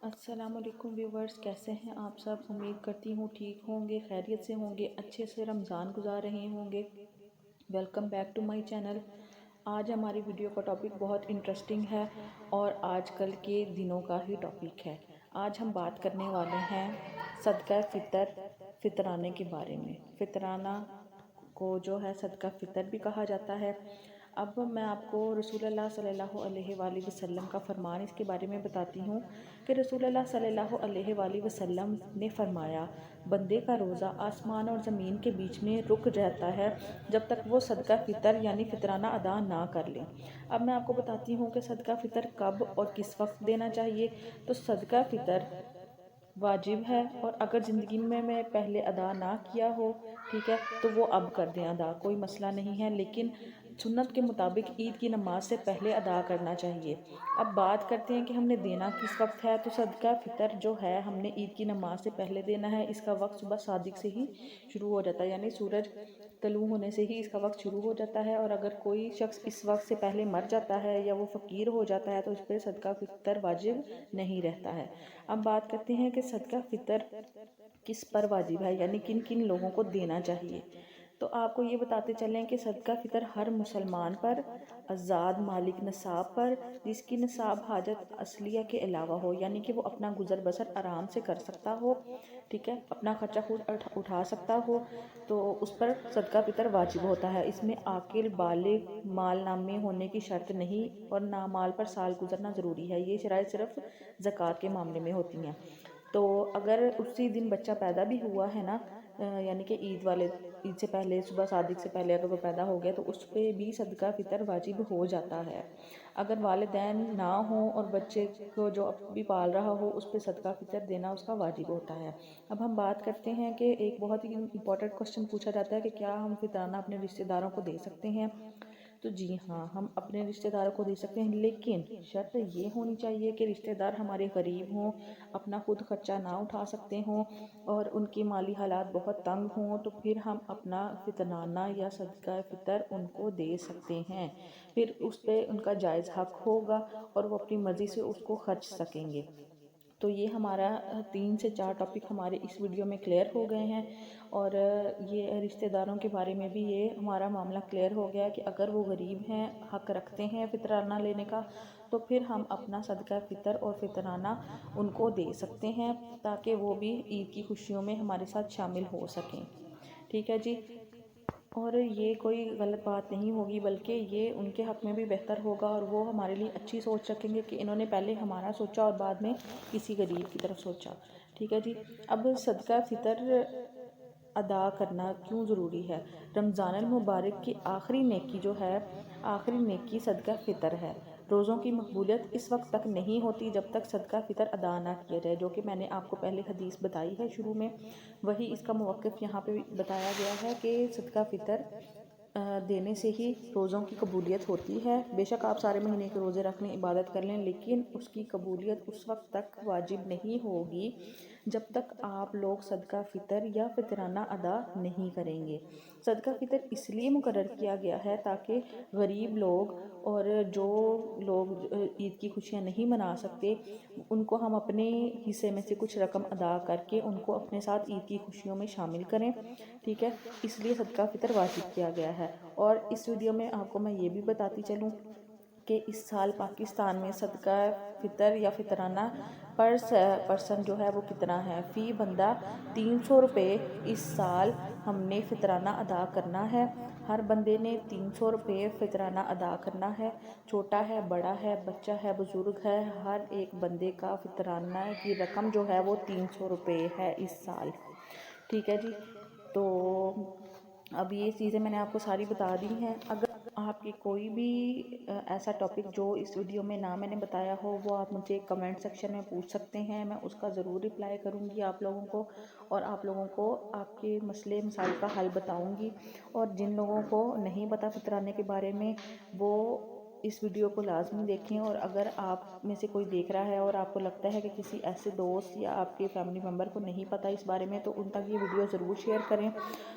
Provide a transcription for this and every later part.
السلام علیکم ویورز، کیسے ہیں آپ سب؟ امید کرتی ہوں ٹھیک ہوں گے، خیریت سے ہوں گے، اچھے سے رمضان گزار رہے ہوں گے۔ Welcome back to my channel. آج ہماری ویڈیو کا ٹاپک بہت انٹرسٹنگ ہے اور آج کل کے دنوں کا ہی ٹاپک ہے۔ آج ہم بات کرنے والے ہیں صدقہ فطرانے کے بارے میں۔ فطرانہ کو جو ہے صدقہ فطر بھی کہا جاتا ہے۔ اب میں آپ کو رسول اللہ صلی اللہ علیہ وآلہ وسلم کا فرمان اس کے بارے میں بتاتی ہوں کہ رسول اللہ صلی اللہ علیہ وآلہ وسلم نے فرمایا، بندے کا روزہ آسمان اور زمین کے بیچ میں رک جاتا ہے جب تک وہ صدقہ فطر یعنی فطرانہ ادا نہ کر لیں۔ اب میں آپ کو بتاتی ہوں کہ صدقہ فطر کب اور کس وقت دینا چاہیے۔ تو صدقہ فطر واجب ہے، اور اگر زندگی میں پہلے ادا نہ کیا ہو، ٹھیک ہے، تو وہ اب کر دیں ادا، کوئی مسئلہ نہیں ہے، لیکن سنت کے مطابق عید کی نماز سے پہلے ادا کرنا چاہیے۔ اب بات کرتے ہیں کہ ہم نے دینا کس وقت ہے۔ تو صدقہ فطر جو ہے ہم نے عید کی نماز سے پہلے دینا ہے۔ اس کا وقت صبح صادق سے ہی شروع ہو جاتا ہے، یعنی سورج طلوع ہونے سے ہی اس کا وقت شروع ہو جاتا ہے، اور اگر کوئی شخص اس وقت سے پہلے مر جاتا ہے یا وہ فقیر ہو جاتا ہے تو اس پہ صدقہ فطر واجب نہیں رہتا ہے۔ اب بات کرتے ہیں کہ صدقہ فطر کس پر واجب ہے، یعنی کن کن لوگوں کو دینا چاہیے۔ تو آپ کو یہ بتاتے چلیں کہ صدقہ فطر ہر مسلمان پر، آزاد مالک نصاب پر، جس کی نصاب حاجت اصلیہ کے علاوہ ہو، یعنی کہ وہ اپنا گزر بسر آرام سے کر سکتا ہو، ٹھیک ہے، اپنا خرچہ خود اٹھا سکتا ہو، تو اس پر صدقہ فطر واجب ہوتا ہے۔ اس میں عاقل بالغ مال نامے ہونے کی شرط نہیں، اور نامال پر سال گزرنا ضروری ہے۔ یہ شرائط صرف زکوٰۃ کے معاملے میں ہوتی ہیں۔ تو اگر اسی دن بچہ پیدا بھی ہوا ہے نا، یعنی کہ عید سے پہلے، صبح صادق سے پہلے اگر وہ پیدا ہو گیا تو اس پہ بھی صدقہ فطر واجب ہو جاتا ہے۔ اگر والدین نہ ہوں اور بچے کو جو بھی پال رہا ہو، اس پہ صدقہ فطر دینا اس کا واجب ہوتا ہے۔ اب ہم بات کرتے ہیں کہ ایک بہت ہی امپورٹنٹ کوسچن پوچھا جاتا ہے کہ کیا ہم فطرانہ اپنے رشتہ داروں کو دے سکتے ہیں؟ تو جی ہاں، ہم اپنے رشتہ داروں کو دے سکتے ہیں، لیکن شرط یہ ہونی چاہیے کہ رشتہ دار ہمارے غریب ہوں، اپنا خود خرچہ نہ اٹھا سکتے ہوں، اور ان کی مالی حالات بہت تنگ ہوں، تو پھر ہم اپنا فطرانہ یا صدقہ فطر ان کو دے سکتے ہیں۔ پھر اس پہ ان کا جائز حق ہوگا اور وہ اپنی مرضی سے اس کو خرچ سکیں گے۔ تو یہ ہمارا 3 سے 4 ٹاپک ہمارے اس ویڈیو میں کلیئر ہو گئے ہیں، اور یہ رشتہ داروں کے بارے میں بھی یہ ہمارا معاملہ کلیئر ہو گیا کہ اگر وہ غریب ہیں، حق رکھتے ہیں فطرانہ لینے کا، تو پھر ہم اپنا صدقہ فطر اور فطرانہ ان کو دے سکتے ہیں، تاکہ وہ بھی عید کی خوشیوں میں ہمارے ساتھ شامل ہو سکیں، ٹھیک ہے جی۔ اور یہ کوئی غلط بات نہیں ہوگی، بلکہ یہ ان کے حق میں بھی بہتر ہوگا، اور وہ ہمارے لیے اچھی سوچ رکھیں گے کہ انہوں نے پہلے ہمارا سوچا اور بعد میں کسی غریب کی طرف سوچا، ٹھیک ہے جی۔ اب صدقہ فطر ادا کرنا کیوں ضروری ہے؟ رمضان المبارک کی آخری نیکی جو ہے، آخری نیکی صدقہ فطر ہے۔ روزوں کی مقبولیت اس وقت تک نہیں ہوتی جب تک صدقہ فطر ادا نہ کیا جائے، جو کہ میں نے آپ کو پہلے حدیث بتائی ہے شروع میں، وہی اس کا موقف یہاں پہ بتایا گیا ہے کہ صدقہ فطر دینے سے ہی روزوں کی قبولیت ہوتی ہے۔ بے شک آپ سارے مہینے کے روزے رکھ لیں، عبادت کر لیں، لیکن اس کی قبولیت اس وقت تک واجب نہیں ہوگی جب تک آپ لوگ صدقہ فطر یا فطرانہ ادا نہیں کریں گے۔ صدقہ فطر اس لیے مقرر کیا گیا ہے تاکہ غریب لوگ اور جو لوگ عید کی خوشیاں نہیں منا سکتے، ان کو ہم اپنے حصے میں سے کچھ رقم ادا کر کے ان کو اپنے ساتھ عید کی خوشیوں میں شامل کریں، ٹھیک ہے، اس لیے صدقہ فطر واجب کیا گیا ہے۔ اور اس ویڈیو میں آپ کو میں یہ بھی بتاتی چلوں کہ اس سال پاکستان میں صدقہ فطر یا فطرانہ پر پرسن جو ہے وہ کتنا ہے۔ فی بندہ 300 روپے اس سال ہم نے فطرانہ ادا کرنا ہے۔ ہر بندے نے 300 روپے فطرانہ ادا کرنا ہے، چھوٹا ہے، بڑا ہے، بچہ ہے، بزرگ ہے، ہر ایک بندے کا فطرانہ کی رقم جو ہے وہ 300 روپے ہے اس سال، ٹھیک ہے جی۔ تو اب یہ چیزیں میں نے آپ کو ساری بتا دی ہیں۔ اگر آپ کی کوئی بھی ایسا ٹاپک جو اس ویڈیو میں نہ میں نے بتایا ہو، وہ آپ مجھے کمنٹ سیکشن میں پوچھ سکتے ہیں، میں اس کا ضرور رپلائی کروں گی آپ لوگوں کو، اور آپ لوگوں کو آپ کے مسئلے مسائل کا حل بتاؤں گی۔ اور جن لوگوں کو نہیں پتہ فطرانے کے بارے میں، وہ اس ویڈیو کو لازمی دیکھیں، اور اگر آپ میں سے کوئی دیکھ رہا ہے اور آپ کو لگتا ہے کہ کسی ایسے دوست یا آپ کے فیملی ممبر کو نہیں پتہ اس بارے میں، تو ان تک یہ ویڈیو ضرور شیئر کریں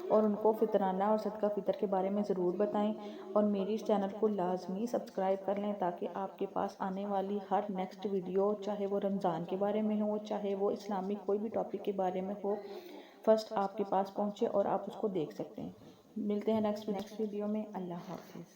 اور ان کو فطرانہ اور صدقہ فطر کے بارے میں ضرور بتائیں، اور میری اس چینل کو لازمی سبسکرائب کر لیں تاکہ آپ کے پاس آنے والی ہر نیکسٹ ویڈیو، چاہے وہ رمضان کے بارے میں ہو، چاہے وہ اسلامک کوئی بھی ٹاپک کے بارے میں ہو، فرسٹ آپ کے پاس پہنچے اور آپ اس کو دیکھ سکتے ہیں۔ ملتے ہیں نیکسٹ ویڈیو میں۔ اللہ حافظ۔